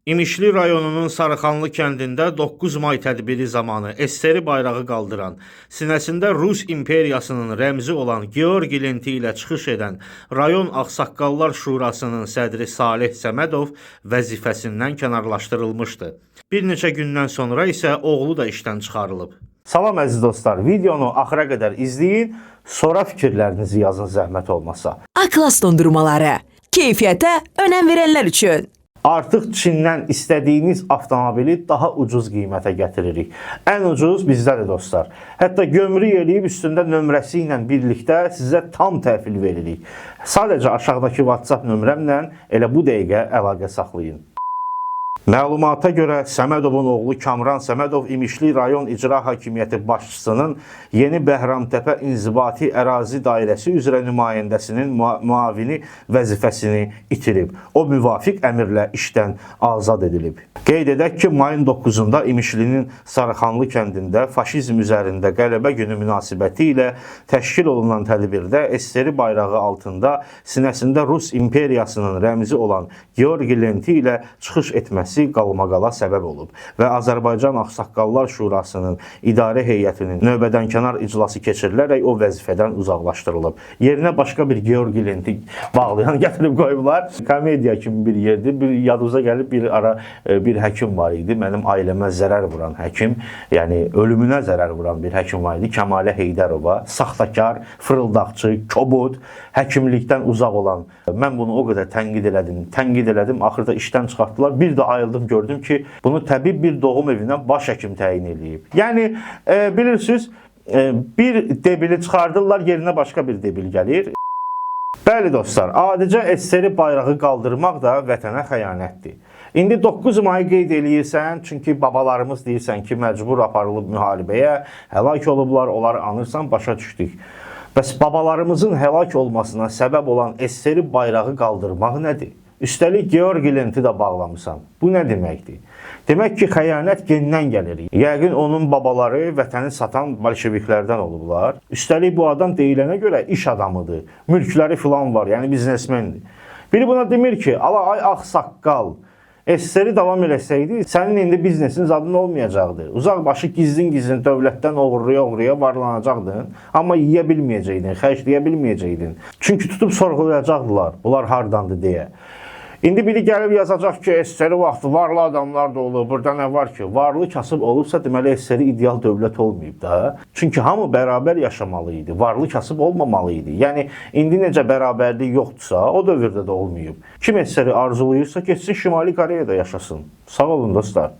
İmişli rayonunun Sarıxanlı kəndində 9 may tədbiri zamanı SSR bayrağı qaldıran, sinəsində Rus imperiyasının rəmzi olan Georgi lenti ilə çıxış edən Rayon Ağsaqqallar Şurasının sədri Salih Səmədov vəzifəsindən kənarlaşdırılmışdı. Bir neçə gündən sonra isə oğlu da işdən çıxarılıb. Salam əziz dostlar, videonu axıra qədər izləyin, sonra fikirlərinizi yazın zəhmət olmasa. A-Class dondurmaları, keyfiyyətə önəm verənlər üçün. Artıq Çindən istədiyiniz avtomobili daha ucuz qiymətə gətiririk. Ən ucuz bizdədir dostlar. Hətta gömrük eləyib üstündə nömrəsi ilə birlikdə sizə tam təhvil veririk. Sadəcə aşağıdakı WhatsApp nömrəmlə elə bu dəqiqə əlaqə saxlayın. Məlumata görə Səmədovun oğlu Kamran Səmədov İmişli rayon icra hakimiyyəti başçısının Yeni Bəhramtəpə İnzibati Ərazi Dairəsi üzrə nümayəndəsinin müavini vəzifəsini itirib. O müvafiq əmrlə işdən azad edilib. Qeyd edək ki, mayın 9-da İmişlinin Sarıxanlı kəndində faşizm üzərində qələbə günü münasibəti ilə təşkil olunan tədbirdə SSR bayrağı altında sinəsində Rus imperiyasının rəmzi olan Georgi lenti ilə çıxış etməsi qalmaqala səbəb olub və Azərbaycan Ağsaqqallar Şurasının idarə heyətinin növbədənkənar iclası keçirilərək o vəzifədən uzaqlaşdırılıb. Yerinə başqa bir Georgi lenti bağlayan gətirib qoyublar. Komediya kimi bir yerdir. Bir yadınıza gəlib bir həkim var idi. Mənim ailəmə zərər vuran həkim, yəni ölümünə zərər vuran bir həkim var idi. Kəmalə Heydərova, saxtakar, fırıldaqçı, kobud, həkimlikdən uzaq olan. Mən bunu o qədər tənqid elədim, axırda işdən çıxartdılar. Bir də ayıldım, gördüm ki, bunu təbii bir doğum evindən baş həkim təyin edib. Yəni, bilirsiniz, bir debili çıxardırlar, yerinə başqa bir debil gəlir. Bəli dostlar, adicə SSR bayrağı qaldırmaq da vətənə xəyanətdir. İndi 9 mayı qeyd eləyirsən, çünki babalarımız deyirsən ki, məcbur aparılıb müharibəyə, həlak olublar, onları anırsan, başa düşdük. Bəs babalarımızın həlak olmasına səbəb olan SSR bayrağı qaldırmaq nədir? Üstəlik Georgi lenti də bağlamısan. Bu nə deməkdir? Demək ki, xəyanət gendən gəlir. Yəqin onun babaları vətəni satan bolşeviklərdən olublar. Üstəlik bu adam deyilənə görə iş adamıdır. Mülkləri filan var, yəni biznesmendir. Biri buna demir ki, ala ay ağsaqqal, SSR davam eləsəydi, sənin indi biznesin zadın olmayacaqdı. Uzaqbaşı gizlin dövlətdən oğurluya varlanacaqdın, amma yiyə bilməyəcəydin, xərcləyə bilməyəcəydin. Çünki tutub sorğulayacaqdılar, bunlar hardandı deyə. İndi biri gəlib yazacaq ki, SSR vaxtı varlı adamlar da olub, burada nə var ki? Varlı kasıb olubsa, deməli SSR ideal dövlət olmayıb da. Çünki hamı bərabər yaşamalı idi, varlı kasıb olmamalı idi. Yəni, indi necə bərabərlik yoxdursa, o dövrdə də olmayıb. Kim SSR arzulayırsa, geçsin Şimali Koreyada yaşasın. Sağ olun dostlar.